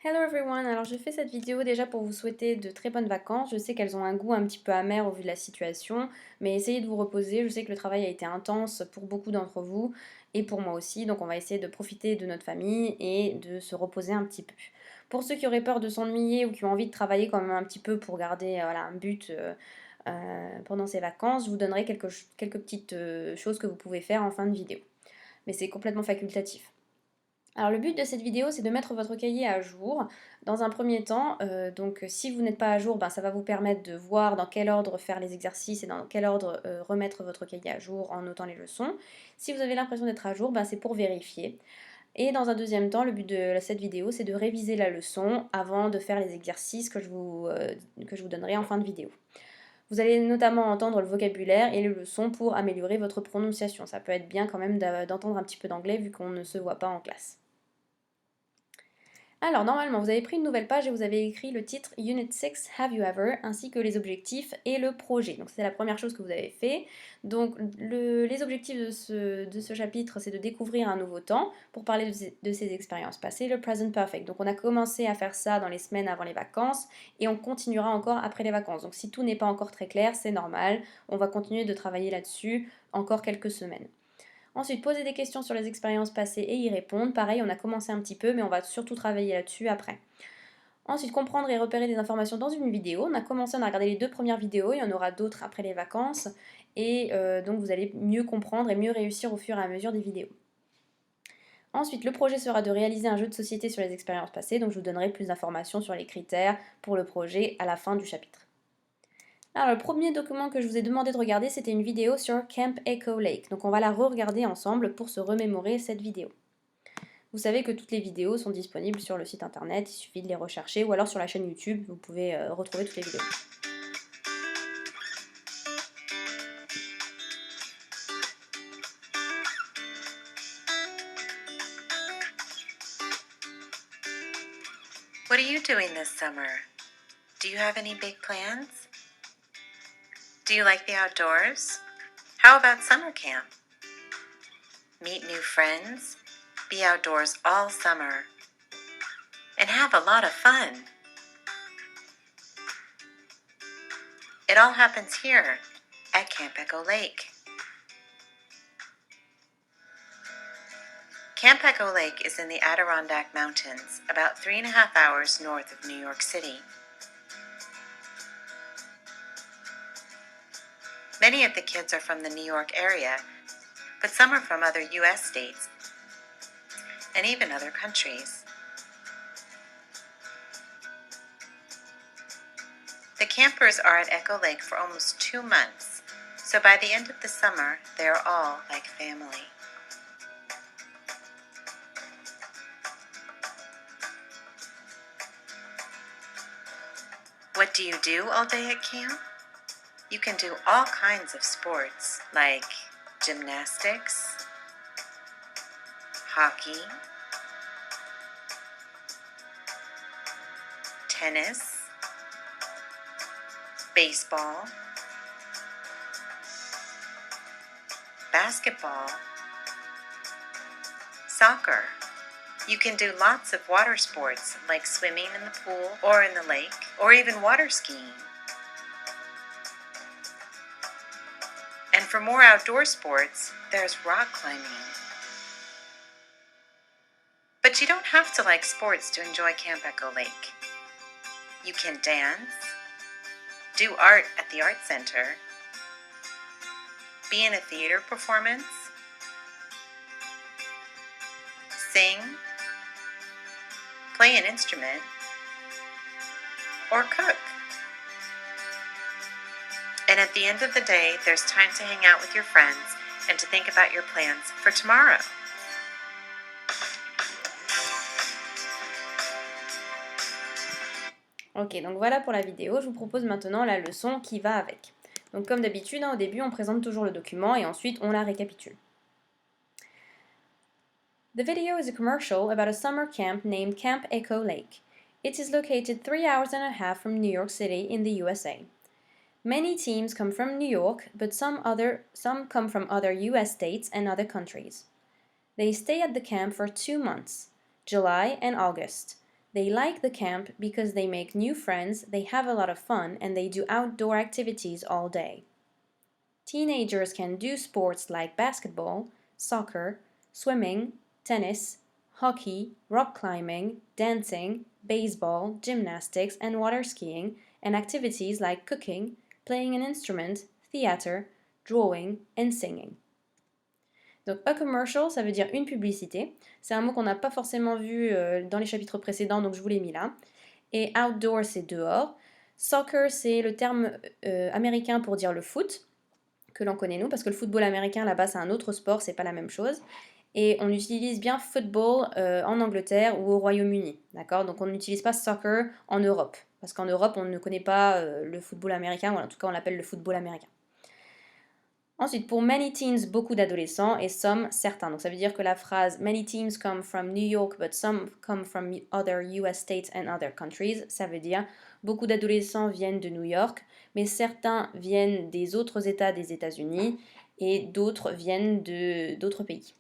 Hello everyone, alors je fais cette vidéo déjà pour vous souhaiter de très bonnes vacances. Je sais qu'elles ont un goût un petit peu amer au vu de la situation, mais essayez de vous reposer. Je sais que le travail a été intense pour beaucoup d'entre vous et pour moi aussi, donc on va essayer de profiter de notre famille et de se reposer un petit peu. Pour ceux qui auraient peur de s'ennuyer ou qui ont envie de travailler quand même un petit peu pour garder voilà, un but pendant ces vacances, je vous donnerai quelques petites choses que vous pouvez faire en fin de vidéo. Mais c'est complètement facultatif. Alors le but de cette vidéo, c'est de mettre votre cahier à jour. Dans un premier temps, donc si vous n'êtes pas à jour, ben, ça va vous permettre de voir dans quel ordre faire les exercices et dans quel ordre remettre votre cahier à jour en notant les leçons. Si vous avez l'impression d'être à jour, ben, c'est pour vérifier. Et dans un deuxième temps, le but de cette vidéo, c'est de réviser la leçon avant de faire les exercices que je vous donnerai en fin de vidéo. Vous allez notamment entendre le vocabulaire et les leçons pour améliorer votre prononciation. Ça peut être bien quand même d'entendre un petit peu d'anglais vu qu'on ne se voit pas en classe. Alors, normalement, vous avez pris une nouvelle page et vous avez écrit le titre Unit 6, Have You Ever, ainsi que les objectifs et le projet. Donc, c'est la première chose que vous avez fait. Donc, les objectifs de ce chapitre, c'est de découvrir un nouveau temps pour parler de ses expériences passées, le present perfect. Donc, on a commencé à faire ça dans les semaines avant les vacances et on continuera encore après les vacances. Donc, si tout n'est pas encore très clair, c'est normal. On va continuer de travailler là-dessus encore quelques semaines. Ensuite, poser des questions sur les expériences passées et y répondre. Pareil, on a commencé un petit peu, mais on va surtout travailler là-dessus après. Ensuite, comprendre et repérer des informations dans une vidéo. On a commencé, on a regardé les 2 premières vidéos, il y en aura d'autres après les vacances. Et donc, vous allez mieux comprendre et mieux réussir au fur et à mesure des vidéos. Ensuite, le projet sera de réaliser un jeu de société sur les expériences passées. Donc, je vous donnerai plus d'informations sur les critères pour le projet à la fin du chapitre. Alors, le premier document que je vous ai demandé de regarder, c'était une vidéo sur Camp Echo Lake. Donc, on va la re-regarder ensemble pour se remémorer cette vidéo. Vous savez que toutes les vidéos sont disponibles sur le site internet, il suffit de les rechercher, ou alors sur la chaîne YouTube, vous pouvez retrouver toutes les vidéos. What are you doing this summer? Do you have any big plans? Do you like the outdoors? How about summer camp? Meet new friends, be outdoors all summer, and have a lot of fun. It all happens here at Camp Echo Lake. Camp Echo Lake is in the Adirondack Mountains, about 3.5 hours north of New York City. Many of the kids are from the New York area, but some are from other U.S. states and even other countries. The campers are at Echo Lake for almost 2 months, so by the end of the summer, they are all like family. What do you do all day at camp? You can do all kinds of sports like gymnastics, hockey, tennis, baseball, basketball, soccer. You can do lots of water sports like swimming in the pool or in the lake, or even water skiing. And for more outdoor sports, there's rock climbing. But you don't have to like sports to enjoy Camp Echo Lake. You can dance, do art at the art center, be in a theater performance, sing, play an instrument, or cook. And at the end of the day, there's time to hang out with your friends and to think about your plans for tomorrow. Ok, donc voilà pour la vidéo, je vous propose maintenant la leçon qui va avec. Donc comme d'habitude, au début on présente toujours le document et ensuite on la récapitule. The video is a commercial about a summer camp named Camp Echo Lake. It is located 3.5 hours from New York City in the USA. Many teams come from New York, but some come from other US states and other countries. They stay at the camp for 2 months, July and August. They like the camp because they make new friends, they have a lot of fun, and they do outdoor activities all day. Teenagers can do sports like basketball, soccer, swimming, tennis, hockey, rock climbing, dancing, baseball, gymnastics, and water skiing, and activities like cooking, playing an instrument, theater, drawing, and singing. Donc, a commercial, ça veut dire une publicité. C'est un mot qu'on n'a pas forcément vu dans les chapitres précédents, donc je vous l'ai mis là. Et outdoor, c'est dehors. Soccer, c'est le terme américain pour dire le foot, que l'on connaît nous, parce que le football américain, là-bas, c'est un autre sport, c'est pas la même chose. Et on utilise bien football en Angleterre ou au Royaume-Uni, d'accord? Donc on n'utilise pas soccer en Europe, parce qu'en Europe, on ne connaît pas le football américain, ou en tout cas, on l'appelle le football américain. Ensuite, pour many teens, beaucoup d'adolescents, et some, certains. Donc ça veut dire que la phrase many teens come from New York, but some come from other US states and other countries, ça veut dire beaucoup d'adolescents viennent de New York, mais certains viennent des autres États des États-Unis et d'autres viennent d'autres pays.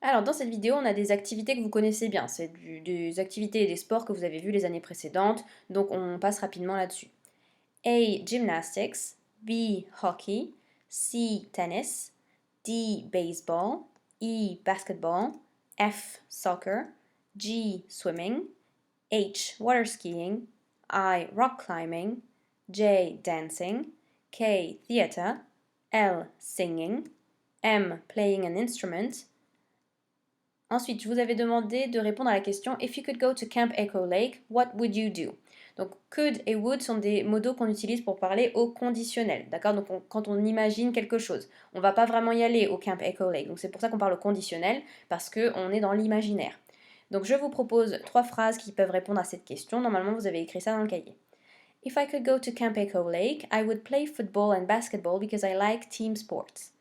Alors dans cette vidéo, on a des activités que vous connaissez bien, c'est des activités et des sports que vous avez vus les années précédentes, donc on passe rapidement là-dessus. A. Gymnastics. B. Hockey. C. Tennis. D. Baseball. E. Basketball. F. Soccer. G. Swimming. H. Water skiing. I. Rock climbing. J. Dancing. K. Theater. L. Singing. M. Playing an instrument. Ensuite, je vous avais demandé de répondre à la question If you could go to Camp Echo Lake, what would you do? Donc, could et would sont des mots qu'on utilise pour parler au conditionnel, d'accord? Donc, quand on imagine quelque chose, on ne va pas vraiment y aller au Camp Echo Lake. Donc, c'est pour ça qu'on parle au conditionnel, parce qu'on est dans l'imaginaire. Donc, je vous propose 3 phrases qui peuvent répondre à cette question. Normalement, vous avez écrit ça dans le cahier. If I could go to Camp Echo Lake, I would play football and basketball because I like team sports.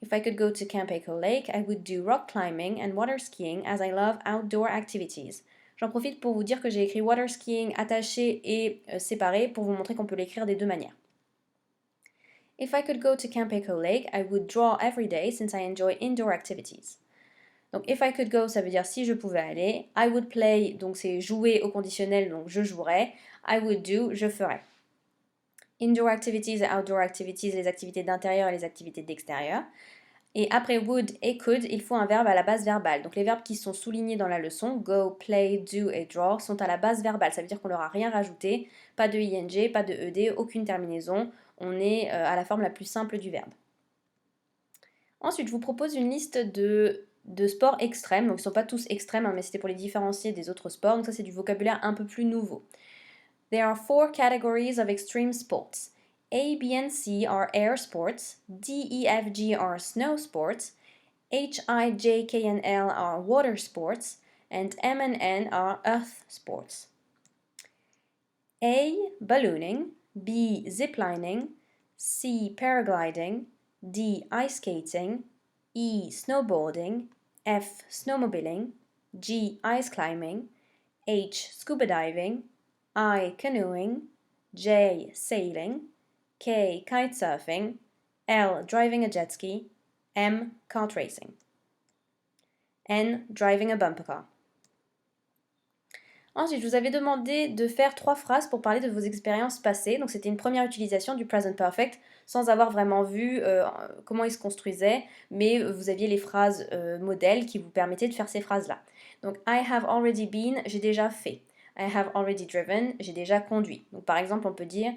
If I could go to Camp Echo Lake, I would do rock climbing and water skiing as I love outdoor activities. J'en profite pour vous dire que j'ai écrit water skiing attaché et séparé pour vous montrer qu'on peut l'écrire des deux manières. If I could go to Camp Echo Lake, I would draw every day since I enjoy indoor activities. Donc if I could go, ça veut dire si je pouvais aller. I would play, donc c'est jouer au conditionnel, donc je jouerais. I would do, je ferais. Indoor activities et outdoor activities, les activités d'intérieur et les activités d'extérieur. Et après would et could, il faut un verbe à la base verbale. Donc les verbes qui sont soulignés dans la leçon, go, play, do et draw, sont à la base verbale. Ça veut dire qu'on leur a rien rajouté, pas de ing, pas de ed, aucune terminaison. On est à la forme la plus simple du verbe. Ensuite, je vous propose une liste de sports extrêmes. Donc ils ne sont pas tous extrêmes, hein, mais c'était pour les différencier des autres sports. Donc ça, c'est du vocabulaire un peu plus nouveau. There are 4 categories of extreme sports. A, B, and C are air sports, D, E, F, G are snow sports, H, I, J, K, and L are water sports, and M and N are earth sports. A, ballooning, B, ziplining, C, paragliding, D, ice skating, E, snowboarding, F, snowmobiling, G, ice climbing, H, scuba diving, I, canoeing, J, sailing, K, kitesurfing, L, driving a jet ski, M, kart racing, N, driving a bumper car. Ensuite, je vous avais demandé de faire 3 phrases pour parler de vos expériences passées. Donc c'était une première utilisation du present perfect sans avoir vraiment vu comment il se construisait, mais vous aviez les phrases modèles qui vous permettaient de faire ces phrases-là. Donc I have already been, j'ai déjà fait. I have already driven, j'ai déjà conduit. Donc par exemple, on peut dire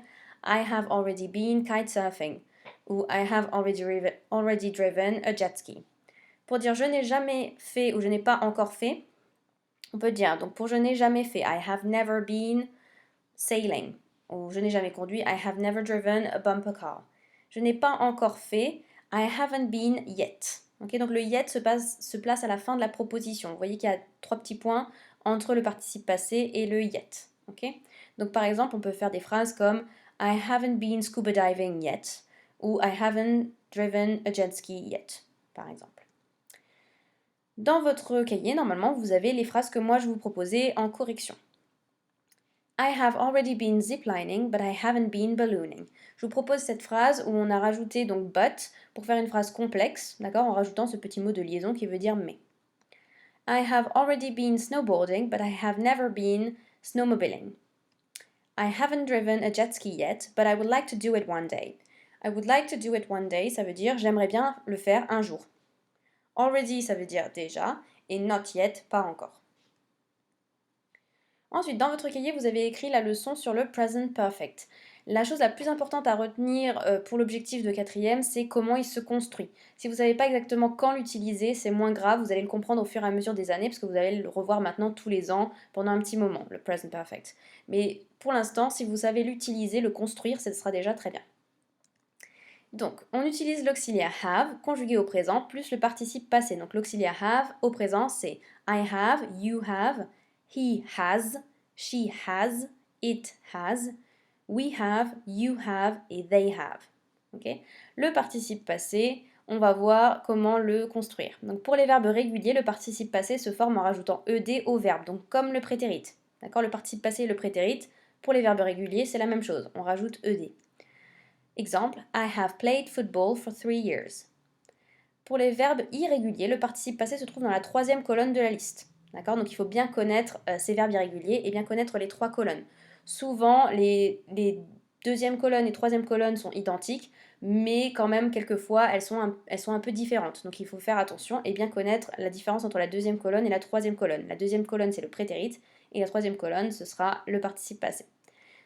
I have already been kitesurfing ou I have already driven a jet ski. Pour dire je n'ai jamais fait ou je n'ai pas encore fait, on peut dire, donc pour je n'ai jamais fait, I have never been sailing. Ou je n'ai jamais conduit, I have never driven a bumper car. Je n'ai pas encore fait, I haven't been yet. Okay, donc le yet se place à la fin de la proposition. Vous voyez qu'il y a 3 petits points entre le participe passé et le yet. Okay? Donc par exemple, on peut faire des phrases comme I haven't been scuba diving yet ou I haven't driven a jet ski yet, par exemple. Dans votre cahier, normalement, vous avez les phrases que moi je vous proposais en correction. I have already been ziplining, but I haven't been ballooning. Je vous propose cette phrase où on a rajouté donc but pour faire une phrase complexe, d'accord, en rajoutant ce petit mot de liaison qui veut dire mais. I have already been snowboarding, but I have never been snowmobiling. I haven't driven a jet ski yet, but I would like to do it one day. I would like to do it one day, ça veut dire j'aimerais bien le faire un jour. Already, ça veut dire déjà, et not yet, pas encore. Ensuite, dans votre cahier, vous avez écrit la leçon sur le present perfect. La chose la plus importante à retenir pour l'objectif de quatrième, c'est comment il se construit. Si vous ne savez pas exactement quand l'utiliser, c'est moins grave, vous allez le comprendre au fur et à mesure des années, parce que vous allez le revoir maintenant tous les ans pendant un petit moment, le present perfect. Mais pour l'instant, si vous savez l'utiliser, le construire, ce sera déjà très bien. Donc, on utilise l'auxiliaire have, conjugué au présent, plus le participe passé. Donc, l'auxiliaire have, au présent, c'est I have, you have, he has, she has, it has, we have, you have et they have. Okay. Le participe passé, on va voir comment le construire. Donc, pour les verbes réguliers, le participe passé se forme en rajoutant ed au verbe, donc comme le prétérit. D'accord. Le participe passé et le prétérit, pour les verbes réguliers, c'est la même chose. On rajoute ed. Exemple, I have played football for 3 years. Pour les verbes irréguliers, le participe passé se trouve dans la troisième colonne de la liste. D'accord. Donc il faut bien connaître ces verbes irréguliers et bien connaître les trois colonnes. Souvent, les deuxième colonne et troisième colonne sont identiques, mais quand même, quelquefois, elles sont un peu différentes. Donc il faut faire attention et bien connaître la différence entre la deuxième colonne et la troisième colonne. La deuxième colonne, c'est le prétérit, et la troisième colonne, ce sera le participe passé.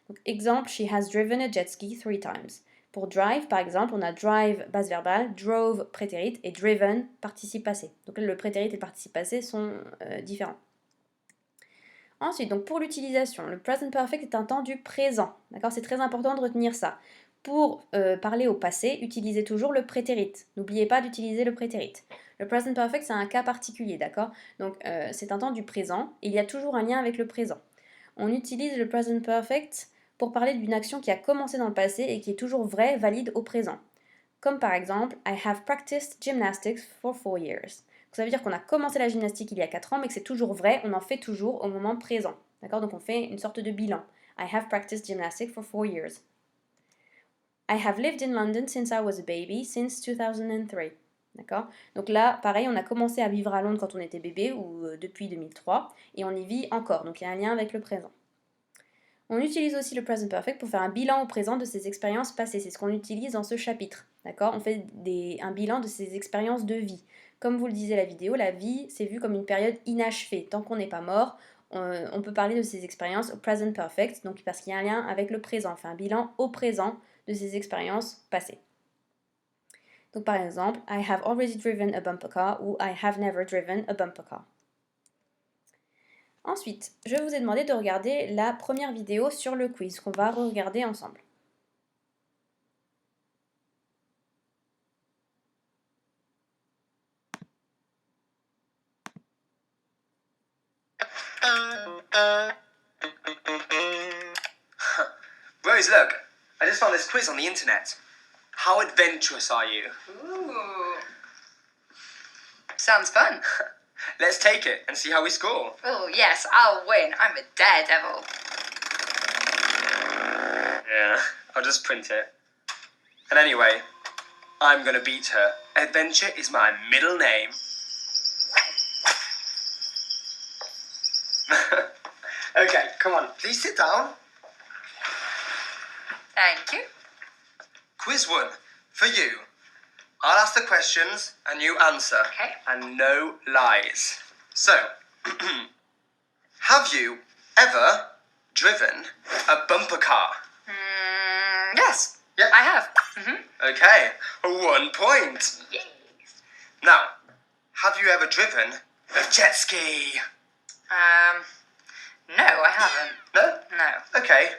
Donc, exemple, she has driven a jet ski 3 times. Pour drive, par exemple, on a drive, base verbale, drove, prétérit, et driven, participe passé. Donc le prétérit et le participe passé sont différents. Ensuite, donc pour l'utilisation, le present perfect est un temps du présent. D'accord. C'est très important de retenir ça. Pour parler au passé, utilisez toujours le prétérit. N'oubliez pas d'utiliser le prétérit. Le present perfect, c'est un cas particulier, d'accord. Donc c'est un temps du présent, et il y a toujours un lien avec le présent. On utilise le present perfect pour parler d'une action qui a commencé dans le passé et qui est toujours vraie, valide au présent. Comme par exemple, I have practiced gymnastics for 4 years. Ça veut dire qu'on a commencé la gymnastique il y a 4 ans, mais que c'est toujours vrai, on en fait toujours au moment présent. D'accord. Donc on fait une sorte de bilan. I have practiced gymnastics for 4 years. I have lived in London since I was a baby, since 2003. D'accord. Donc là, pareil, on a commencé à vivre à Londres quand on était bébé, ou depuis 2003, et on y vit encore. Donc il y a un lien avec le présent. On utilise aussi le present perfect pour faire un bilan au présent de ses expériences passées. C'est ce qu'on utilise dans ce chapitre. D'accord. On fait un bilan de ses expériences de vie. Comme vous le disait la vidéo, la vie, c'est vu comme une période inachevée. Tant qu'on n'est pas mort, on peut parler de ses expériences au present perfect, donc parce qu'il y a un lien avec le présent. On fait un bilan au présent de ses expériences passées. Donc par exemple, I have already driven a bumper car ou I have never driven a bumper car. Ensuite, je vous ai demandé de regarder la première vidéo sur le quiz qu'on va regarder ensemble. Rose, look, I just found this quiz on the internet. How adventurous are you? Ooh. Sounds fun. Let's take it and see how we score. Oh, yes, I'll win. I'm a daredevil. Yeah, I'll just print it. And anyway, I'm gonna beat her. Adventure is my middle name. Okay, come on, please sit down. Thank you. Quiz 1, for you. I'll ask the questions and you answer. Okay. And no lies. So, have you ever driven a bumper car? Yes. Yeah. I have. Mm-hmm. Okay, 1 point. Yes. Now, have you ever driven a jet ski? No, I haven't. No? No. Okay,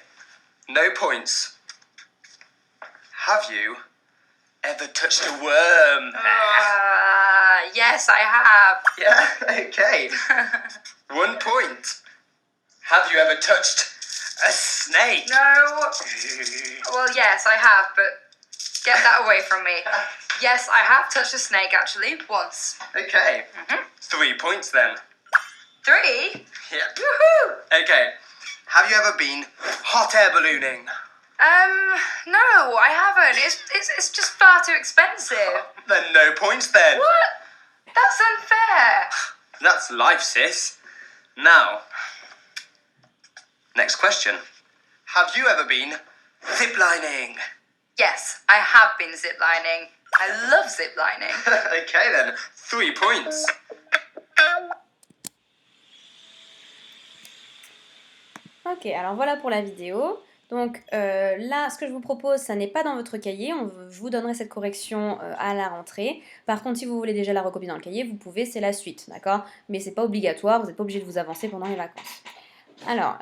no points. Have you ever touched a worm? Yes, I have. Yeah, okay. 1 point. Have you ever touched a snake? No. Well, yes, I have, but get that away from me. Yes, I have touched a snake, actually, once. Okay, 3 points then. 3? Yeah. Woohoo! Okay, have you ever been hot air ballooning? No, I haven't. It's just far too expensive. Then no points then. What? That's unfair. That's life, sis. Now, next question. Have you ever been ziplining? Yes, I have been ziplining. I love ziplining. Okay then, 3 points. Ok, alors voilà pour la vidéo. Donc là, ce que je vous propose, ça n'est pas dans votre cahier. Je vous donnerai cette correction à la rentrée. Par contre, si vous voulez déjà la recopier dans le cahier, vous pouvez, c'est la suite, d'accord? Mais c'est pas obligatoire, vous n'êtes pas obligé de vous avancer pendant les vacances. Alors,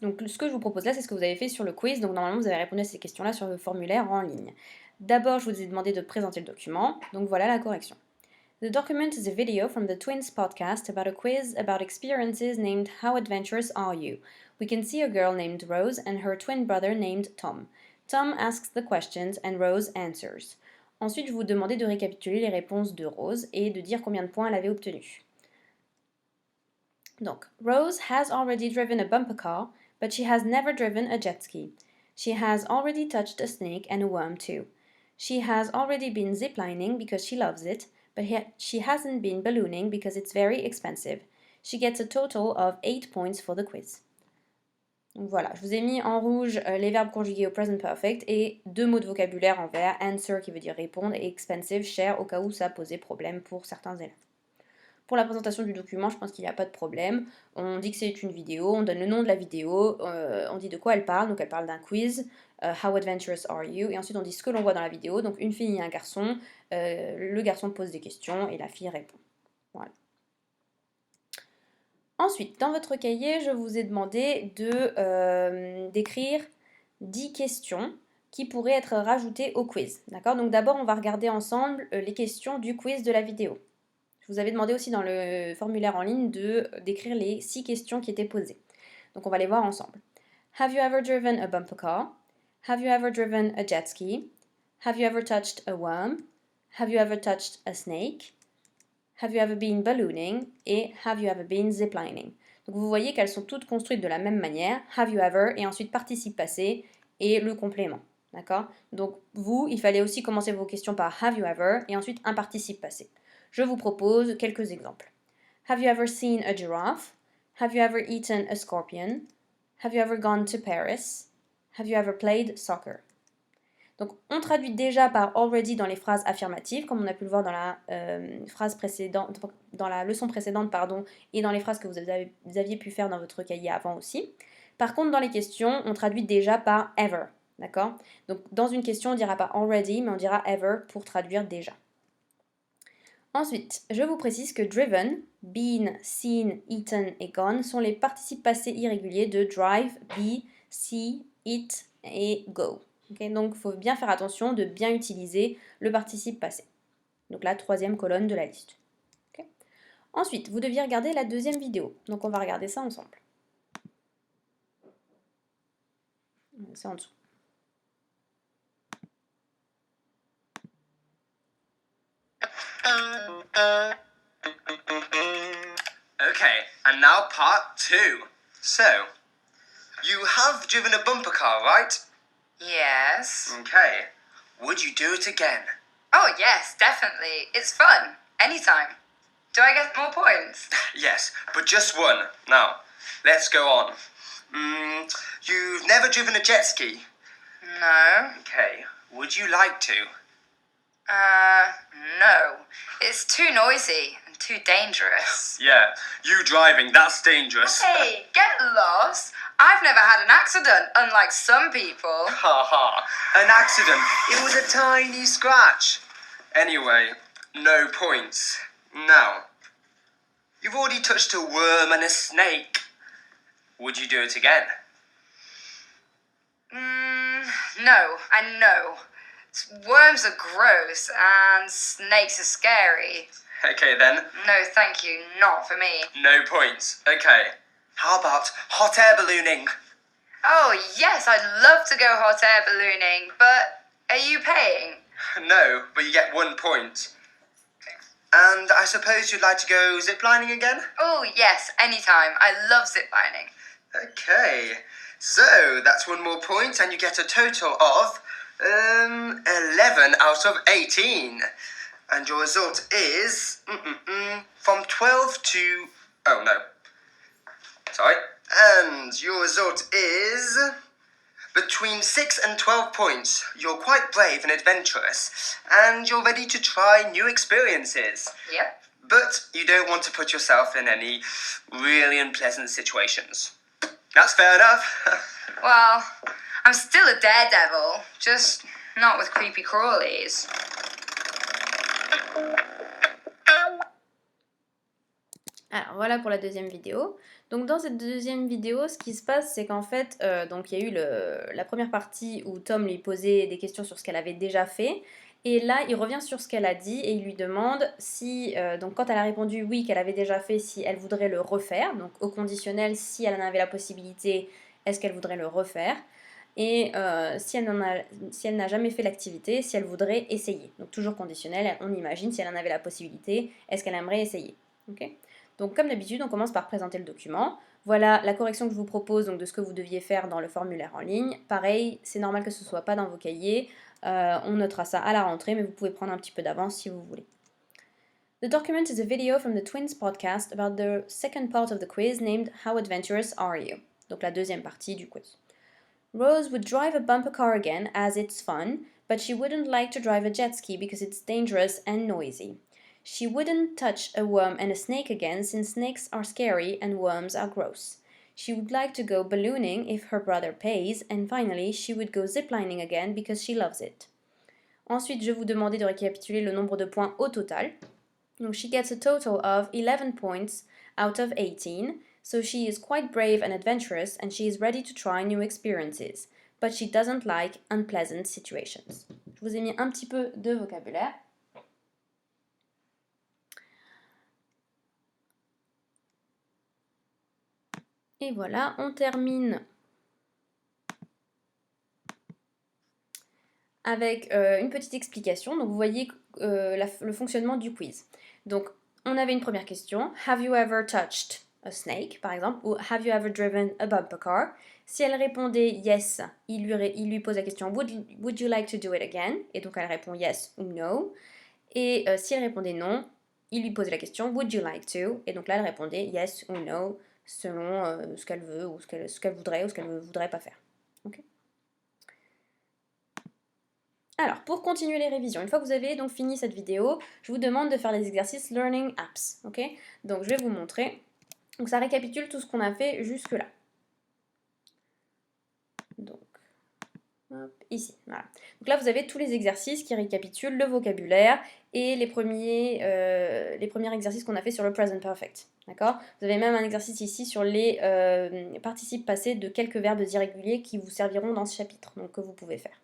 donc ce que je vous propose là, c'est ce que vous avez fait sur le quiz. Donc normalement, vous avez répondu à ces questions-là sur le formulaire en ligne. D'abord, je vous ai demandé de présenter le document. Donc voilà la correction. The document is a video from the Twins podcast about a quiz about experiences named How Adventurous Are You? We can see a girl named Rose and her twin brother named Tom. Tom asks the questions and Rose answers. Ensuite, je vous demandais de récapituler les réponses de Rose et de dire combien de points elle avait obtenu. Donc, Rose has already driven a bumper car, but she has never driven a jet ski. She has already touched a snake and a worm too. She has already been ziplining because she loves it, but she hasn't been ballooning because it's very expensive. She gets a total of 8 points for the quiz. Donc voilà, je vous ai mis en rouge les verbes conjugués au present perfect et 2 mots de vocabulaire en vert, answer qui veut dire répondre et expensive, cher, au cas où ça posait problème pour certains élèves. Pour la présentation du document, je pense qu'il n'y a pas de problème. On dit que c'est une vidéo, on donne le nom de la vidéo, on dit de quoi elle parle, donc elle parle d'un quiz, How Adventurous Are You? Et ensuite on dit ce que l'on voit dans la vidéo, donc une fille et un garçon, le garçon pose des questions et la fille répond. Voilà. Ensuite, dans votre cahier, je vous ai demandé d'écrire 10 questions qui pourraient être rajoutées au quiz. D'accord? Donc d'abord, on va regarder ensemble les questions du quiz de la vidéo. Je vous avais demandé aussi dans le formulaire en ligne d'écrire les 6 questions qui étaient posées. Donc on va les voir ensemble. Have you ever driven a bumper car? Have you ever driven a jet ski? Have you ever touched a worm? Have you ever touched a snake? Have you ever been ballooning? Et have you ever been ziplining? Donc vous voyez qu'elles sont toutes construites de la même manière. Have you ever et ensuite participe passé et le complément. D'accord? Donc vous, il fallait aussi commencer vos questions par have you ever et ensuite un participe passé. Je vous propose quelques exemples. Have you ever seen a giraffe? Have you ever eaten a scorpion? Have you ever gone to Paris? Have you ever played soccer? Donc on traduit déjà par already dans les phrases affirmatives, comme on a pu le voir dans la phrase précédente, dans la leçon précédente, pardon, et dans les phrases que vous aviez pu faire dans votre cahier avant aussi. Par contre, dans les questions, on traduit déjà par ever, d'accord? Donc dans une question, on ne dira pas already, mais on dira ever pour traduire déjà. Ensuite, je vous précise que driven, been, seen, eaten et gone sont les participes passés irréguliers de drive, be, see, eat et go. Okay, donc il faut bien faire attention de bien utiliser le participe passé. Donc la 3e colonne de la liste. Okay. Ensuite, vous deviez regarder la 2e vidéo. Donc on va regarder ça ensemble. C'est en dessous. Okay, and now part 2. So, you have driven a bumper car, right? Yes. Okay. Would you do it again? Oh, yes, definitely. It's fun. Anytime. Do I get more points? Yes, but just one. Now, let's go on. You've never driven a jet ski? No. Okay. Would you like to? No. It's too noisy and too dangerous. Yeah, you driving, that's dangerous. Hey, get lost. I've never had an accident, unlike some people. Ha ha. An accident. It was a tiny scratch. Anyway, no points. Now, you've already touched a worm and a snake. Would you do it again? No, I know. Worms are gross and snakes are scary. Okay then. No, thank you. Not for me. No points. Okay. How about hot air ballooning? Oh, yes, I'd love to go hot air ballooning, but are you paying? No, but you get 1 point. And I suppose you'd like to go ziplining again? Oh, yes, anytime. I love ziplining. Okay. So, that's 1 more point, and you get a total of 11 out of 18. And your result is from 12 to... Oh, no. Sorry. And your result is... Between 6 and 12 points. You're quite brave and adventurous, and you're ready to try new experiences. Yep. But you don't want to put yourself in any really unpleasant situations. That's fair enough. Well, I'm still a daredevil, just not with creepy crawlies. Alors voilà pour la deuxième vidéo. Donc dans cette deuxième vidéo, ce qui se passe, c'est qu'en fait, donc il y a eu la première partie où Tom lui posait des questions sur ce qu'elle avait déjà fait. Et là, il revient sur ce qu'elle a dit et il lui demande si, donc quand elle a répondu oui qu'elle avait déjà fait, si elle voudrait le refaire. Donc au conditionnel, si elle en avait la possibilité, est-ce qu'elle voudrait le refaire? Et si elle n'a jamais fait l'activité, si elle voudrait essayer. Donc toujours conditionnel, on imagine si elle en avait la possibilité, est-ce qu'elle aimerait essayer? Ok. Donc comme d'habitude, on commence par présenter le document. Voilà la correction que je vous propose donc, de ce que vous deviez faire dans le formulaire en ligne. Pareil, c'est normal que ce ne soit pas dans vos cahiers. On notera ça à la rentrée, mais vous pouvez prendre un petit peu d'avance si vous voulez. The document is a video from the Twins podcast about the second part of the quiz named How Adventurous Are You? Donc la deuxième partie du quiz. Rose would drive a bumper car again as it's fun, but she wouldn't like to drive a jet ski because it's dangerous and noisy. She wouldn't touch a worm and a snake again since snakes are scary and worms are gross. She would like to go ballooning if her brother pays, and finally she would go ziplining again because she loves it. Ensuite, je vous demandais de récapituler le nombre de points au total. Donc, she gets a total of 11 points out of 18, so she is quite brave and adventurous and she is ready to try new experiences, but she doesn't like unpleasant situations. Je vous ai mis un petit peu de vocabulaire. Et voilà, on termine avec une petite explication. Donc vous voyez le fonctionnement du quiz. Donc on avait une première question. Have you ever touched a snake, par exemple, ou have you ever driven a bumper car? Si elle répondait yes, il lui pose la question would you like to do it again? Et donc elle répond yes ou no. Et si elle répondait non, il lui posait la question would you like to? Et donc là elle répondait yes ou no, selon ce qu'elle veut ou ce qu'elle voudrait ou ce qu'elle ne voudrait pas faire. Okay. Alors, pour continuer les révisions, une fois que vous avez donc fini cette vidéo, je vous demande de faire les exercices Learning Apps. Ok. Donc je vais vous montrer. Donc ça récapitule tout ce qu'on a fait jusque-là. Donc, hop, ici, voilà. Donc là, vous avez tous les exercices qui récapitulent le vocabulaire et les premiers exercices qu'on a fait sur le Present Perfect. D'accord? Vous avez même un exercice ici sur les participes passés de quelques verbes irréguliers qui vous serviront dans ce chapitre, donc que vous pouvez faire.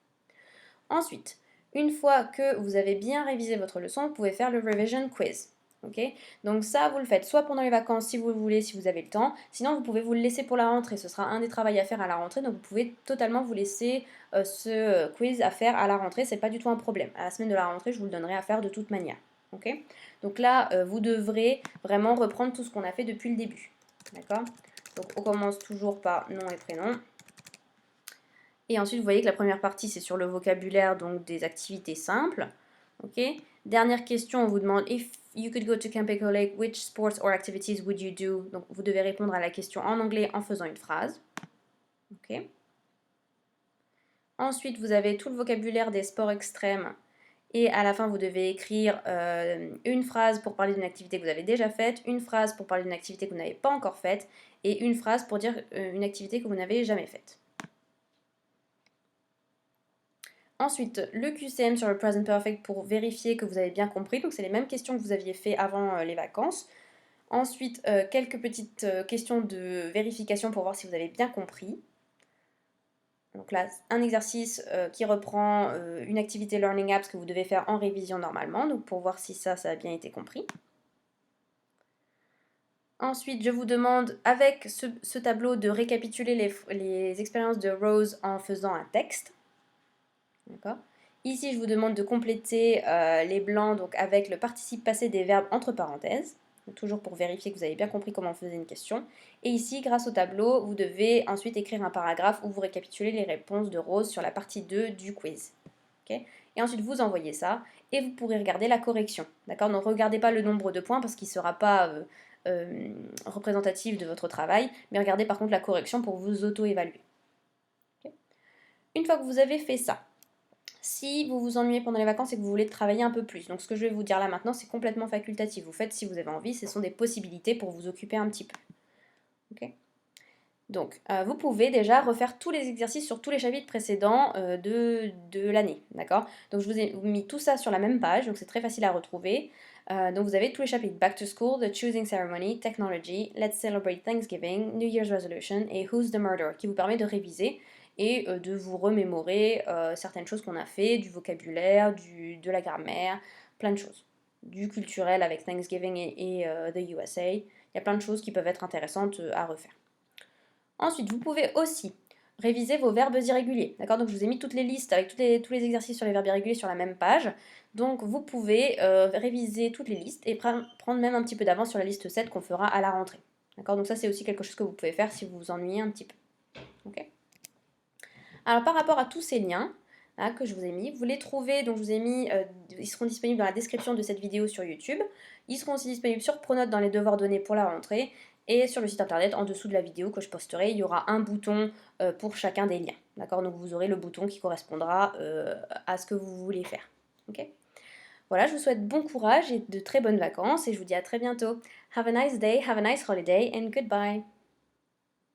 Ensuite, une fois que vous avez bien révisé votre leçon, vous pouvez faire le Revision Quiz. Okay. Donc ça, vous le faites soit pendant les vacances si vous le voulez, si vous avez le temps. Sinon, vous pouvez vous le laisser pour la rentrée. Ce sera un des travaux à faire à la rentrée. Donc vous pouvez totalement vous laisser ce quiz à faire à la rentrée. C'est pas du tout un problème. À la semaine de la rentrée, je vous le donnerai à faire de toute manière. Okay. Donc là, vous devrez vraiment reprendre tout ce qu'on a fait depuis le début. D'accord? Donc on commence toujours par nom et prénom. Et ensuite, vous voyez que la première partie, c'est sur le vocabulaire, donc des activités simples. Okay. Dernière question, on vous demande if you could go to Camp Echo Lake, which sports or activities would you do? Donc vous devez répondre à la question en anglais en faisant une phrase. Okay. Ensuite, vous avez tout le vocabulaire des sports extrêmes. Et à la fin, vous devez écrire une phrase pour parler d'une activité que vous avez déjà faite, une phrase pour parler d'une activité que vous n'avez pas encore faite, et une phrase pour dire une activité que vous n'avez jamais faite. Ensuite, le QCM sur le Present Perfect pour vérifier que vous avez bien compris. Donc, c'est les mêmes questions que vous aviez fait avant les vacances. Ensuite, quelques petites questions de vérification pour voir si vous avez bien compris. Donc là, un exercice qui reprend une activité Learning Apps que vous devez faire en révision normalement. Donc, pour voir si ça a bien été compris. Ensuite, je vous demande, avec ce tableau, de récapituler les expériences de Rose en faisant un texte. D'accord. Ici, je vous demande de compléter les blancs donc, avec le participe passé des verbes entre parenthèses, donc, toujours pour vérifier que vous avez bien compris comment on faisait une question. Et ici, grâce au tableau, vous devez ensuite écrire un paragraphe où vous récapitulez les réponses de Rose sur la partie 2 du quiz. Et ensuite, vous envoyez ça et vous pourrez regarder la correction. D'accord? Ne regardez pas le nombre de points parce qu'il ne sera pas représentatif de votre travail, mais regardez par contre la correction pour vous auto-évaluer. Une fois que vous avez fait ça, si vous vous ennuyez pendant les vacances et que vous voulez travailler un peu plus, donc ce que je vais vous dire là maintenant, c'est complètement facultatif. Vous faites si vous avez envie, ce sont des possibilités pour vous occuper un petit peu. Ok? Donc, vous pouvez déjà refaire tous les exercices sur tous les chapitres précédents de l'année, d'accord? Donc, je vous ai mis tout ça sur la même page, donc c'est très facile à retrouver. Donc, vous avez tous les chapitres Back to School, The Choosing Ceremony, Technology, Let's Celebrate Thanksgiving, New Year's Resolution et Who's the Murderer, qui vous permet de réviser et de vous remémorer certaines choses qu'on a fait, du vocabulaire, de la grammaire, plein de choses. Du culturel avec Thanksgiving et the USA. Il y a plein de choses qui peuvent être intéressantes à refaire. Ensuite, vous pouvez aussi réviser vos verbes irréguliers. D'accord? Donc, je vous ai mis toutes les listes avec tous les exercices sur les verbes irréguliers sur la même page. Donc, vous pouvez réviser toutes les listes et prendre même un petit peu d'avance sur la liste 7 qu'on fera à la rentrée. D'accord? Donc, ça, c'est aussi quelque chose que vous pouvez faire si vous vous ennuyez un petit peu. Ok? Alors, par rapport à tous ces liens que je vous ai mis, vous les trouvez, donc je vous ai mis, ils seront disponibles dans la description de cette vidéo sur YouTube. Ils seront aussi disponibles sur Pronote dans les devoirs donnés pour la rentrée. Et sur le site internet, en dessous de la vidéo que je posterai, il y aura un bouton pour chacun des liens. D'accord? Donc vous aurez le bouton qui correspondra à ce que vous voulez faire. Ok? Voilà, je vous souhaite bon courage et de très bonnes vacances et je vous dis à très bientôt. Have a nice day, have a nice holiday and goodbye.